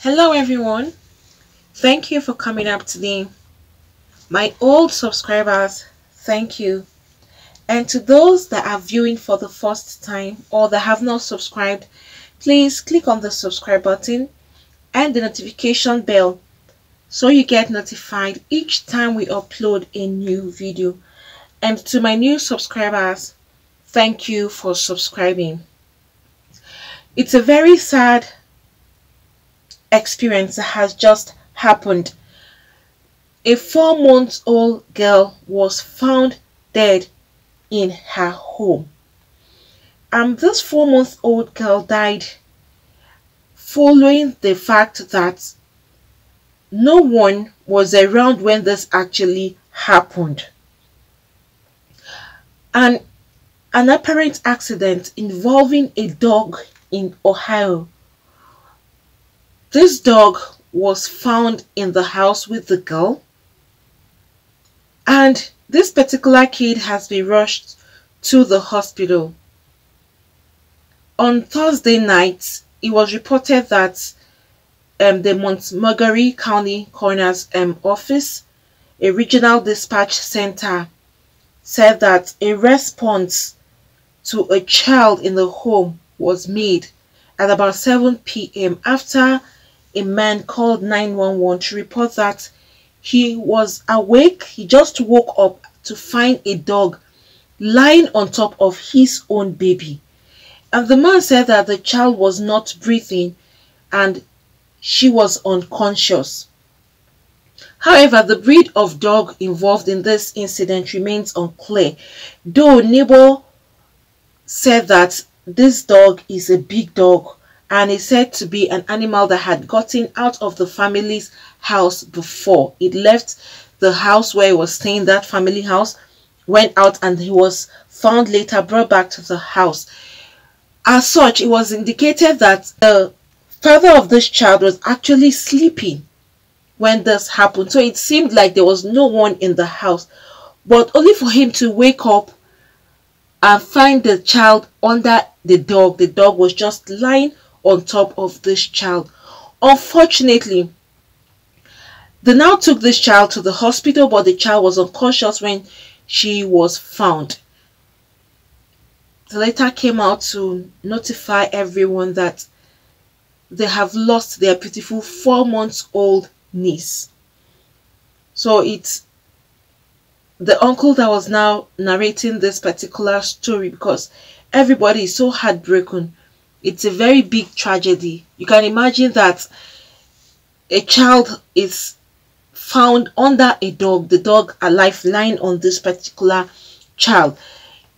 Hello everyone, thank you for coming up today. My old subscribers, thank you. And to those that are viewing for the first time or that have not subscribed, please click on the subscribe button and the notification bell so you get notified each time we upload a new video. And to my new subscribers, thank you for subscribing. It's a very sad experience that has just happened. A 4-month-old girl was found dead in her home. This 4-month-old girl died following the fact that no one was around when this actually happened. And an apparent accident involving a dog in Ohio. This dog was found in the house with the girl, and this particular kid has been rushed to the hospital. On Thursday night, it was reported that the Montgomery County Coroner's Office, a regional dispatch center, said that a response to a child in the home was made at about 7 p.m. after a man called 911 to report that he was awake. He just woke up to find a dog lying on top of his own baby. And the man said that the child was not breathing and she was unconscious. However, the breed of dog involved in this incident remains unclear, though neighbor said that this dog is a big dog and is said to be an animal that had gotten out of the family's house before. It left the house where he was staying, that family house, went out, and he was found later, brought back to the house. As such, it was indicated that the father of this child was actually sleeping when this happened. So it seemed like there was no one in the house, but only for him to wake up and find the child under the dog. The dog was just lying on top of this child. Unfortunately, they now took this child to the hospital, but the child was unconscious when she was found. They later came out to notify everyone that they have lost their beautiful 4-month-old niece. So it's the uncle that was now narrating this particular story, because everybody is so heartbroken. It's a very big tragedy. You can imagine that a child is found under a dog, the dog alive, lying on this particular child.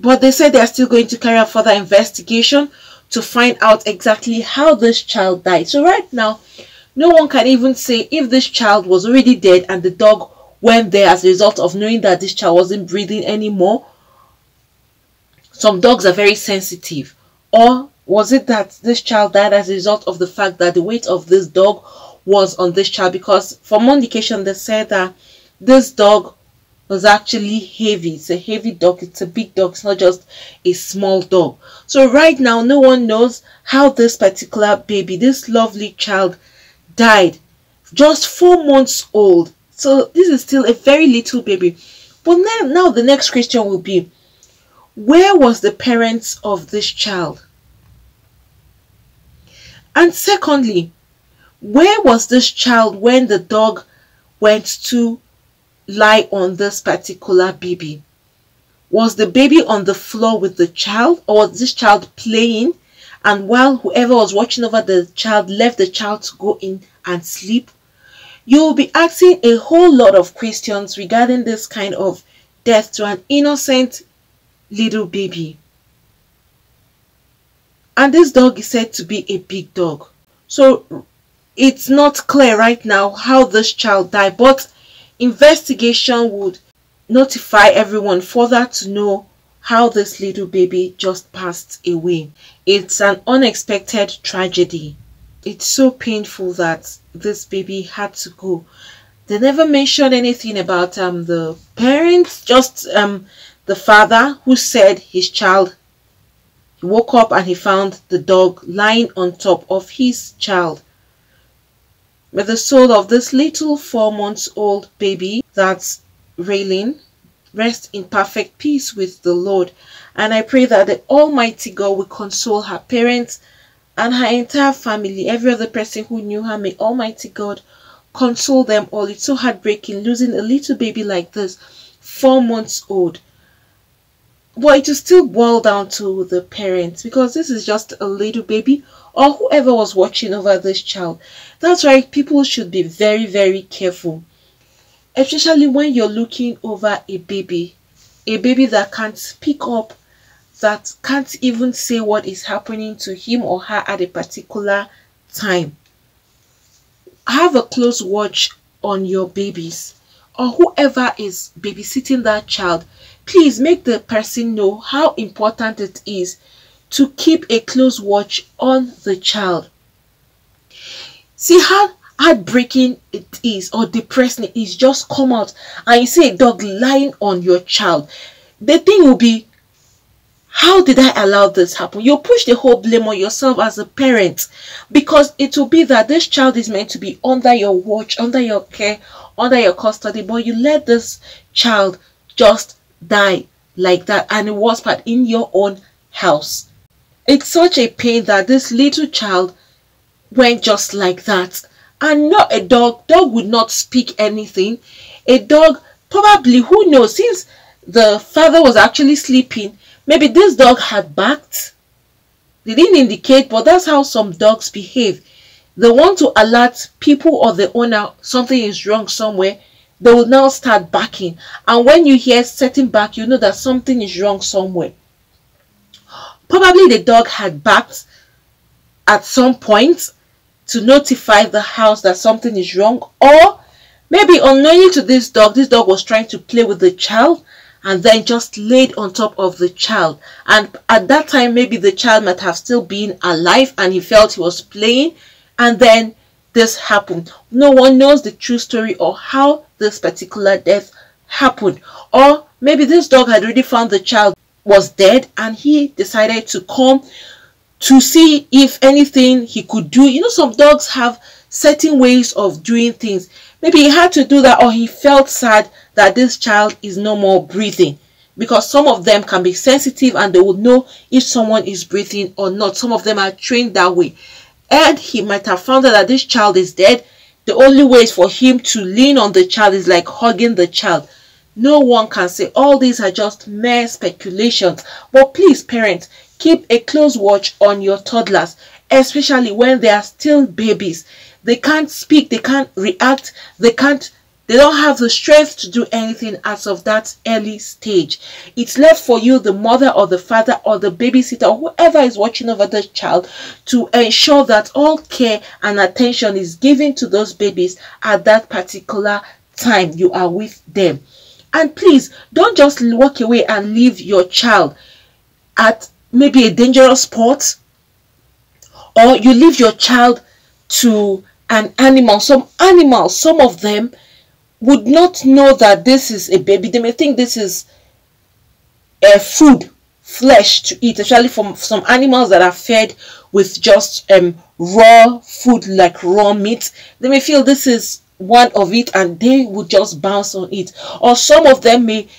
But they said they are still going to carry out further investigation to find out exactly how this child died. So right now, no one can even say if this child was already dead and the dog went there as a result of knowing that this child wasn't breathing anymore. Some dogs are very sensitive. Or was it that this child died as a result of the fact that the weight of this dog was on this child? Because from one indication they said that this dog was actually heavy. It's a heavy dog. It's a big dog. It's not just a small dog. So right now, no one knows how this particular baby, this lovely child, died. Just 4 months old. So this is still a very little baby. But now the next question will be, where was the parents of this child? And secondly, where was this child when the dog went to lie on this particular baby? Was the baby on the floor with the child, or was this child playing, and while whoever was watching over the child left the child to go in and sleep? You will be asking a whole lot of questions regarding this kind of death to an innocent little baby. And this dog is said to be a big dog. So it's not clear right now how this child died, but investigation would notify everyone further to know how this little baby just passed away. It's an unexpected tragedy. It's so painful that this baby had to go. They never mentioned anything about the parents, just the father, who said his child, he woke up and he found the dog lying on top of his child. May the soul of this little 4-month-old baby, that's Raylene, rest in perfect peace with the Lord. And I pray that the Almighty God will console her parents and her entire family, every other person who knew her. May Almighty God console them all. It's so heartbreaking losing a little baby like this, 4 months old. But it will still boil down to the parents, because this is just a little baby, or whoever was watching over this child. That's why people should be very, very careful, especially when you're looking over a baby that can't speak up, that can't even say what is happening to him or her at a particular time. Have a close watch on your babies, or whoever is babysitting that child. Please make the person know how important it is to keep a close watch on the child. See how heartbreaking it is, or depressing it is. Just come out and you see a dog lying on your child. The thing will be, how did I allow this happen? You push the whole blame on yourself as a parent, because it will be that this child is meant to be under your watch, under your care, under your custody, but you let this child just die like that, and it was part in your own house. It's such a pain that this little child went just like that. And not a dog would not speak anything. A dog, probably, who knows, since the father was actually sleeping, maybe this dog had barked. They didn't indicate, but that's how some dogs behave. They want to alert people or the owner something is wrong somewhere. They will now start barking. And when you hear certain bark, you know that something is wrong somewhere. Probably the dog had barked at some point to notify the house that something is wrong. Or maybe unknowingly to this dog was trying to play with the child and then just laid on top of the child. And at that time, maybe the child might have still been alive and he felt he was playing, and then this happened. No one knows the true story or how this particular death happened. Or maybe this dog had already found the child was dead and he decided to come to see if anything he could do. You know, some dogs have certain ways of doing things. Maybe he had to do that, or he felt sad that this child is no more breathing, because some of them can be sensitive and they will know if someone is breathing or not. Some of them are trained that way. And he might have found out that this child is dead. The only way is for him to lean on the child, is like hugging the child. No one can say. All these are just mere speculations. But please, parents, keep a close watch on your toddlers, especially when they are still babies. They can't speak, they can't react, they don't have the strength to do anything as of that early stage. It's left for you, the mother or the father or the babysitter or whoever is watching over the child, to ensure that all care and attention is given to those babies at that particular time you are with them. And please, don't just walk away and leave your child at maybe a dangerous spot, or you leave your child to an animal. Some animals, some of them would not know that this is a baby. They may think this is a food, flesh to eat, especially from some animals that are fed with just raw food, like raw meat. They may feel this is one of it and they would just bounce on it. Or some of them may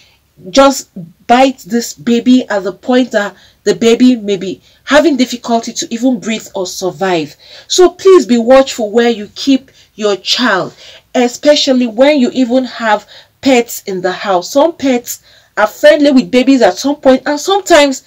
just bite this baby at the point that the baby may be having difficulty to even breathe or survive. So please be watchful where you keep your child, especially when you even have pets in the house. Some pets are friendly with babies at some point, and sometimes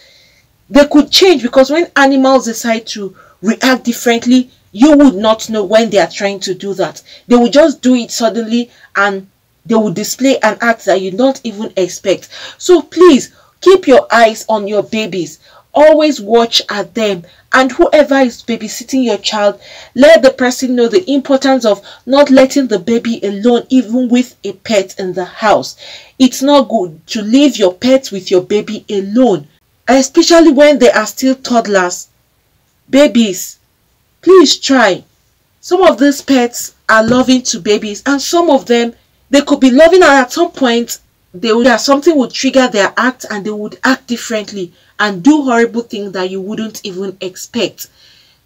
they could change, because when animals decide to react differently, you would not know when they are trying to do that. They will just do it suddenly and they will display an act that you don't even expect. So please keep your eyes on your babies. Always watch at them, and whoever is babysitting your child, let the person know the importance of not letting the baby alone, even with a pet in the house. It's not good to leave your pet with your baby alone, especially when they are still toddlers. Babies, please try. Some of these pets are loving to babies, and some of them, they could be loving, and at some point something would trigger their act and they would act differently and do horrible things that you wouldn't even expect.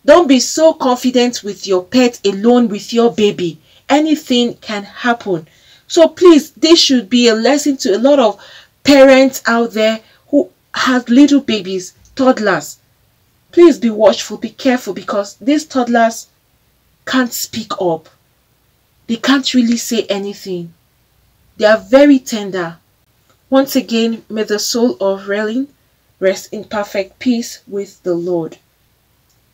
Don't be so confident with your pet alone with your baby. Anything can happen. So please, this should be a lesson to a lot of parents out there who have little babies, toddlers. Please be watchful, be careful, because these toddlers can't speak up. They can't really say anything. They are very tender. Once again, may the soul of Relin rest in perfect peace with the Lord.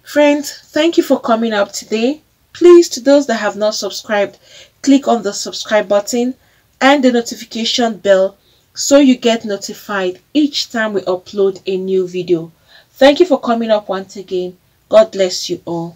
Friends, thank you for coming up today. Please, to those that have not subscribed, click on the subscribe button and the notification bell so you get notified each time we upload a new video. Thank you for coming up once again. God bless you all.